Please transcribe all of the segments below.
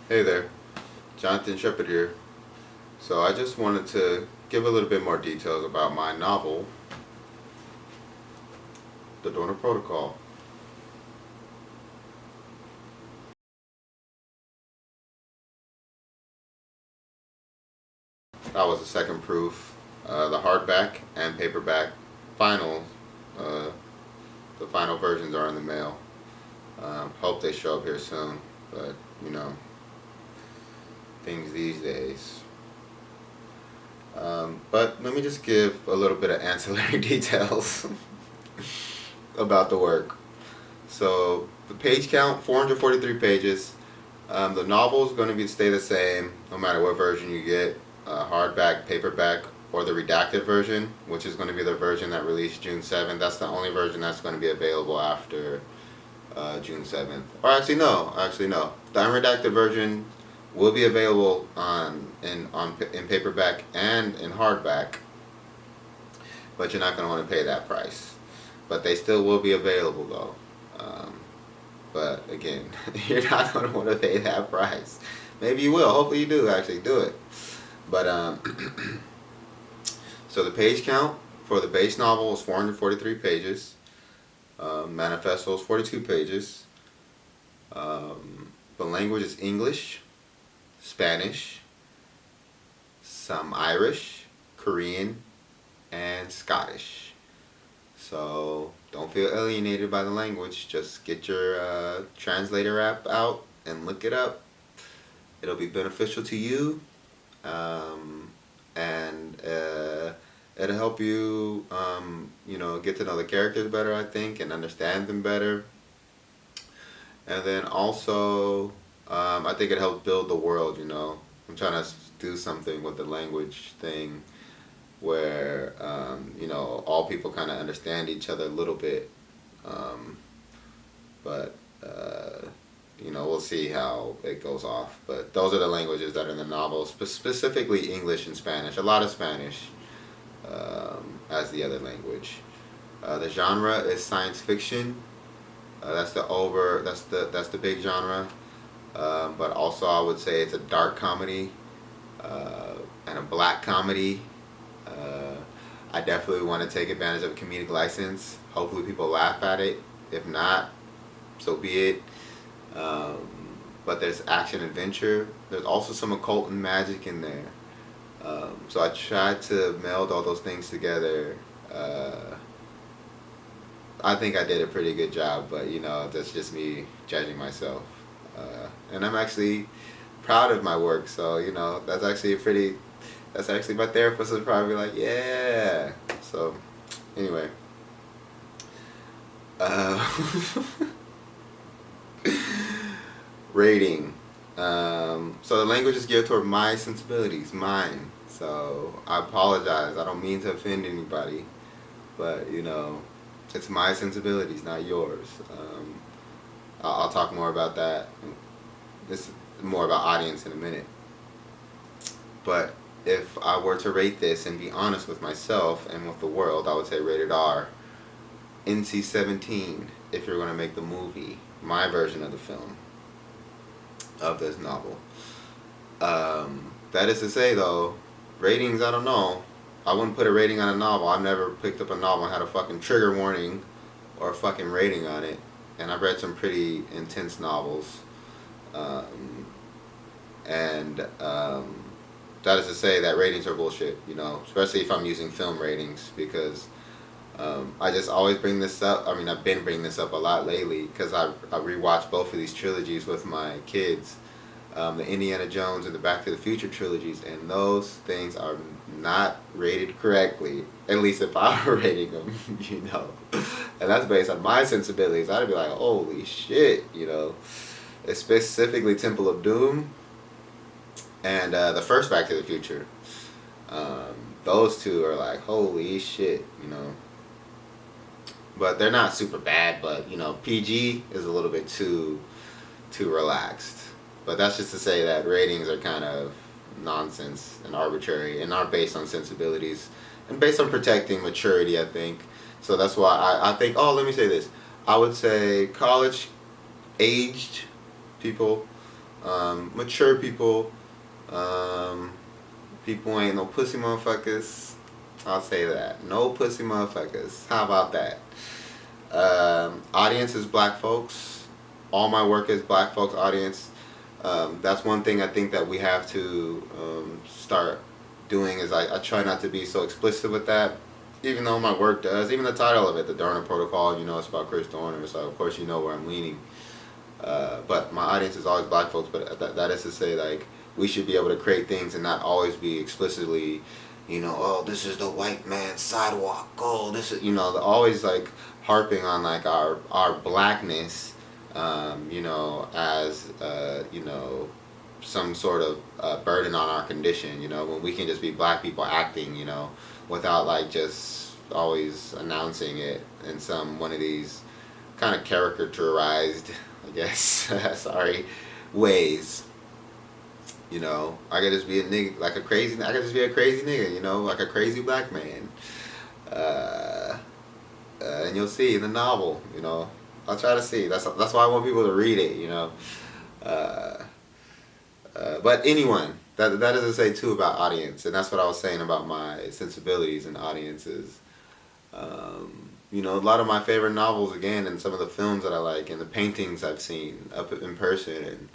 Hey there, Jonathan Sheppard here. So I just wanted to give a little bit more details about my novel, The Dorner Protocol. That was the second proof. The hardback and paperback final, uh, the final versions are in the mail. Hope they show up here soon, but you know, things these days. But let me just give a little bit of ancillary details about the work. So the page count, 443 pages. The novel is going to stay the same no matter what version you get, hardback, paperback, or the redacted version, which is going to be the version that released June 7th. That's the only version that's going to be available after June 7th. Or actually no. The unredacted version will be available in paperback and in hardback, but you're not going to want to pay that price. But they still will be available though. But again, you're not going to want to pay that price. Maybe you will. Hopefully you do actually do it. But so the page count for the base novel is 443 pages. Manifesto is 42 pages. The language is English, Spanish, some Irish, Korean, and Scottish. So don't feel alienated by the language. Just get your translator app out and look it up. It'll be beneficial to you, and it'll help you, get to know the characters better, I think, and understand them better. And then also, I think it helps build the world. I'm trying to do something with the language thing where all people kind of understand each other a little bit, but we'll see how it goes off. But those are the languages that are in the novel, specifically English and Spanish. A lot of Spanish as the other language. The genre is science fiction. That's the big genre. But also I would say it's a dark comedy and a black comedy. I definitely want to take advantage of a comedic license. Hopefully people laugh at it. If not, so be it. But there's action adventure. There's also some occult and magic in there. So I tried to meld all those things together. I think I did a pretty good job, but that's just me judging myself. And I'm actually proud of my work, so that's actually my therapist would probably be like, yeah. So anyway, rating. So the language is geared toward my sensibilities, mine. So I apologize. I don't mean to offend anybody, but it's my sensibilities, not yours. I'll talk more about that. This is more about audience in a minute. But if I were to rate this and be honest with myself and with the world, I would say rated R. NC-17 if you're going to make the movie, my version of the film, of this novel. That is to say though, ratings, I don't know. I wouldn't put a rating on a novel. I've never picked up a novel and had a fucking trigger warning or a fucking rating on it. And I've read some pretty intense novels. That is to say that ratings are bullshit, especially if I'm using film ratings, because I just always bring this up. I mean, I've been bringing this up a lot lately because I rewatched both of these trilogies with my kids, the Indiana Jones and the Back to the Future trilogies, and those things are not rated correctly, at least if I were rating them, and that's based on my sensibilities. I'd be like, holy shit, specifically Temple of Doom and the first Back to the Future. Those two are like, holy shit, But they're not super bad, but PG is a little bit too relaxed. But that's just to say that ratings are kind of nonsense and arbitrary and are based on sensibilities and based on protecting maturity, I think. So that's why I think, let me say this. I would say college aged people mature people. People ain't no pussy motherfuckers. I'll say that. No pussy motherfuckers. How about that? Audience is black folks. All my work is black folks audience. That's one thing I think that we have to start doing is I try not to be so explicit with that. Even though my work does. Even the title of it, the Dorner Protocol, you know, it's about Chris Dorner. So of course you know where I'm leaning. But my audience is always black folks. But that is to say, like, we should be able to create things and not always be explicitly, you know, oh, this is the white man's sidewalk. Oh, this is, you know, always like harping on like our blackness, you know, as, you know, some sort of burden on our condition, you know, when we can just be black people acting, you know, without like just always announcing it in one of these kind of caricaturized, I guess, sorry, ways. You know, I could just be a nigga, like I could just be a crazy nigga, you know, like a crazy black man. And you'll see in the novel, you know, I'll try to see. That's why I want people to read it, you know. But anyone, that is to say too about audience, and that's what I was saying about my sensibilities and audiences. You know, a lot of my favorite novels, again, and some of the films that I like, and the paintings I've seen up in person, and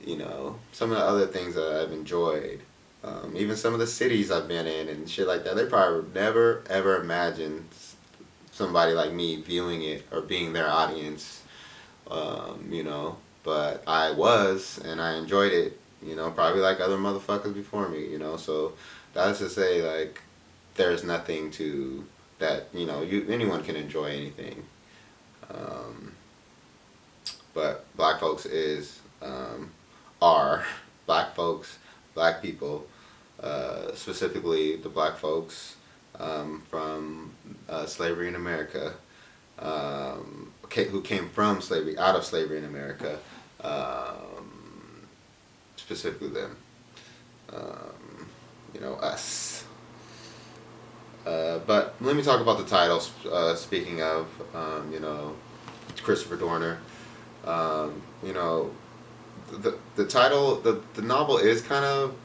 you know, some of the other things that I've enjoyed, even some of the cities I've been in and shit like that, they probably would never ever imagine somebody like me viewing it or being their audience, you know, but I was, and I enjoyed it, you know, probably like other motherfuckers before me, you know, so that's to say, like, there's nothing to that, you know, anyone can enjoy anything. But black folks are black folks, black people, specifically the black folks from slavery in America, who came from slavery, out of slavery in America, specifically them, you know, us. But let me talk about the title. Speaking of, you know, Christopher Dorner. You know, the title, the novel is kind of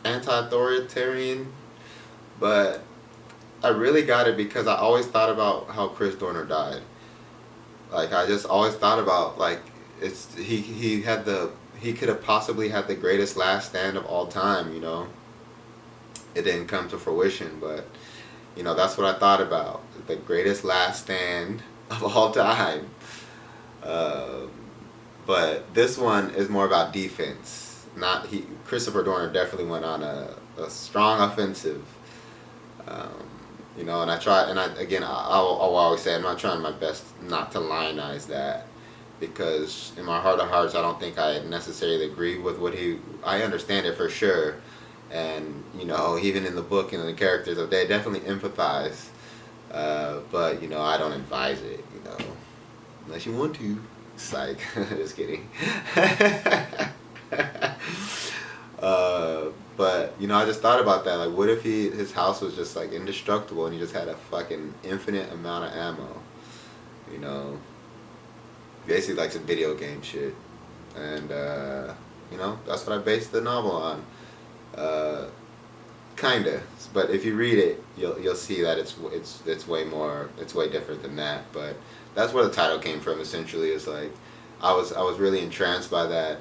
anti-authoritarian, but I really got it because I always thought about how Chris Dorner died. Like, I just always thought about, like, he could have possibly had the greatest last stand of all time, you know. It didn't come to fruition, but, you know, that's what I thought about. The greatest last stand of all time. But this one is more about defense. Christopher Dorner definitely went on a strong offensive. You know, and I'll always say I'm not trying my best not to lionize that, because in my heart of hearts I don't think I necessarily agree with I understand it for sure, and, you know, even in the book and in the characters, they definitely empathize, but, you know, I don't advise it, you know, unless you want to. Psych. Just kidding. But, you know, I just thought about that. Like, what if his house was just, like, indestructible and he just had a fucking infinite amount of ammo? You know? Basically, like some video game shit. And, you know, that's what I based the novel on. Kinda. But if you read it, you'll see that it's way different than that. But that's where the title came from. Essentially, it's like I was really entranced by that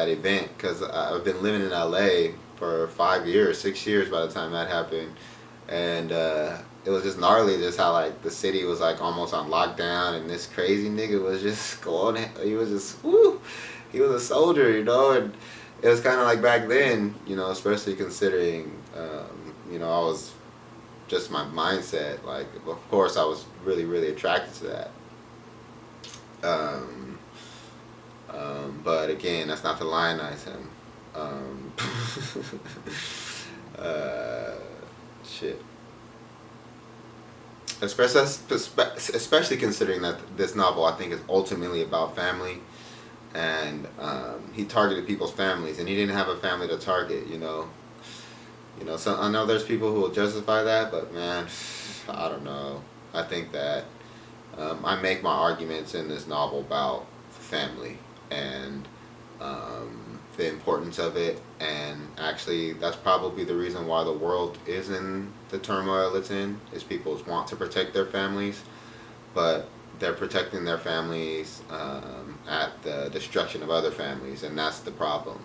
event, because I've been living in LA for 6 years by the time that happened, and it was just gnarly, just how, like, the city was, like, almost on lockdown, and this crazy nigga was just going. He was just he was a soldier, you know, and it was kind of like back then, you know, especially considering, you know, I was just my mindset. Like, of course, I was really, really attracted to that. But again, that's not to lionize him. Shit. Especially considering that this novel, I think, is ultimately about family, and he targeted people's families, and he didn't have a family to target. You know. So I know there's people who will justify that, but man, I don't know. I think that I make my arguments in this novel about family, and the importance of it, and actually that's probably the reason why the world is in the turmoil it's in, is people want to protect their families, but they're protecting their families at the destruction of other families, and that's the problem.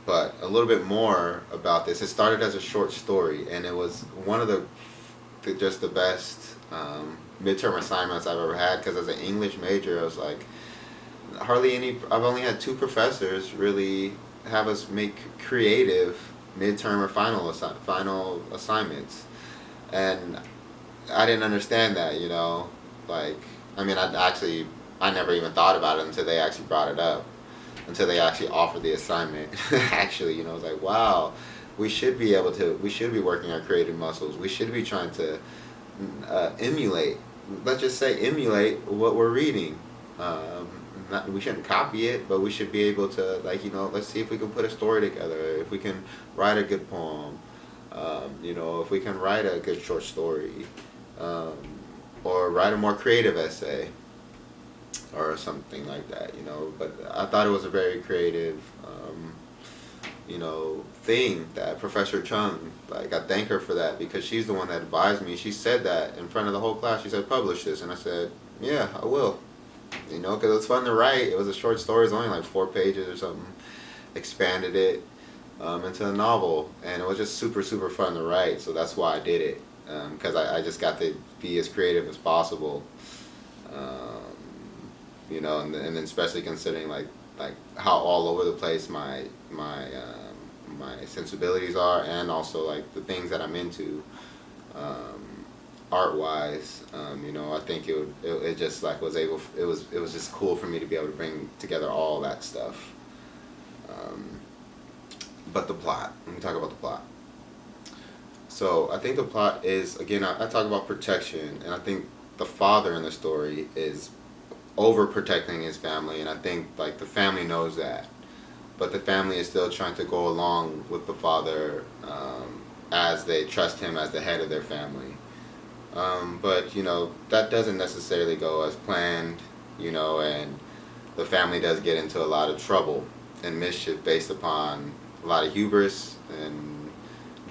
But a little bit more about this. It started as a short story, and it was one of just the best midterm assignments I've ever had, because as an English major, I was like, I've only had 2 professors really have us make creative midterm or final assignments, and I didn't understand that, like, I mean, I never even thought about it until they actually brought it up, until they actually offered the assignment. Actually, I was like, wow, we should be working our creative muscles. We should be trying to emulate, let's just say emulate what we're reading. We shouldn't copy it, but we should be able to, like, let's see if we can put a story together, if we can write a good poem, if we can write a good short story, or write a more creative essay, or something like that, But I thought it was a very creative, thing that Professor Chung, like, I thank her for that, because she's the one that advised me. She said that in front of the whole class. She said, publish this, and I said, yeah, I will. Because it was fun to write. It was a short story. It was only like 4 pages or something. Expanded it into a novel, and it was just super, super fun to write. So that's why I did it, because I just got to be as creative as possible. And then especially considering like how all over the place my sensibilities are, and also like the things that I'm into. Art wise, I think it just like it was just cool for me to be able to bring together all that stuff. But the plot, let me talk about the plot. So I think the plot is, again, I talk about protection, and I think the father in the story is overprotecting his family, and I think like the family knows that, but the family is still trying to go along with the father as they trust him as the head of their family. But that doesn't necessarily go as planned, and the family does get into a lot of trouble and mischief based upon a lot of hubris and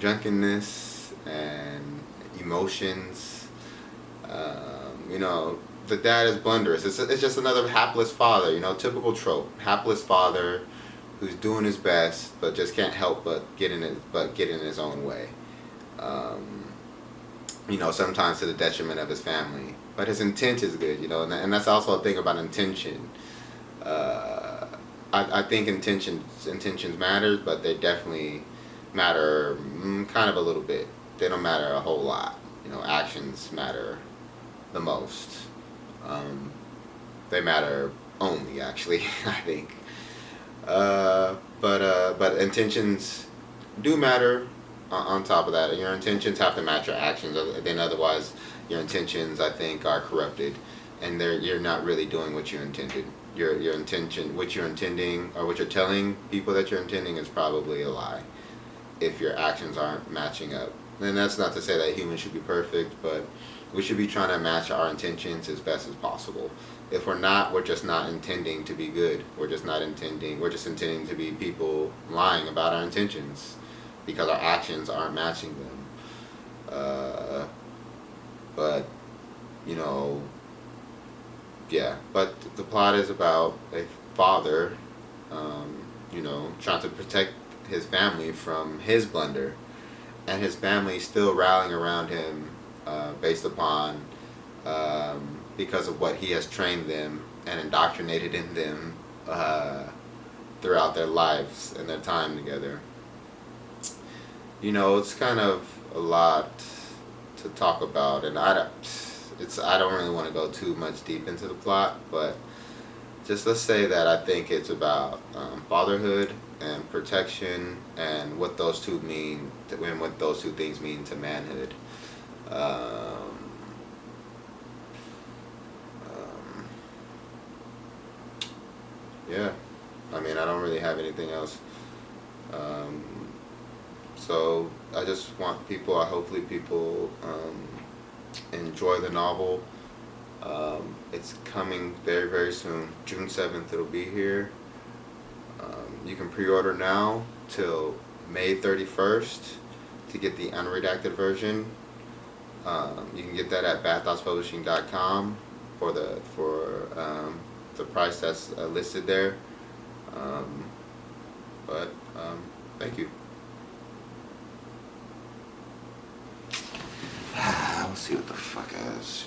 drunkenness and emotions. The dad is blunderous. It's just another hapless father, typical trope. Hapless father who's doing his best but just can't help but get in his own way. Sometimes to the detriment of his family. But his intent is good, and that's also a thing about intention. I think intentions matter, but they definitely matter kind of a little bit. They don't matter a whole lot. Actions matter the most. They matter only, actually, I think. But intentions do matter. On top of that, your intentions have to match your actions. Then otherwise, your intentions, I think, are corrupted, and you're not really doing what you intended. Your intention, what you're intending, or what you're telling people that you're intending, is probably a lie if your actions aren't matching up. And that's not to say that humans should be perfect, but we should be trying to match our intentions as best as possible. If we're not, we're just not intending to be good. We're just intending to be people lying about our intentions, because our actions aren't matching them. But but the plot is about a father, trying to protect his family from his blunder, and his family still rallying around him based upon, because of what he has trained them and indoctrinated in them throughout their lives and their time together. It's kind of a lot to talk about, and I don't really want to go too much deep into the plot, but just let's say that I think it's about fatherhood and protection, and what those two mean, and what those two things mean to manhood. Yeah, I mean, I don't really have anything else. So I just want hopefully people enjoy the novel. It's coming very, very soon. June 7th it'll be here. You can pre-order now till May 31st to get the unredacted version. You can get that at baththoughtspublishing.com for the price that's listed there. Thank you. Let's see what the fuck else.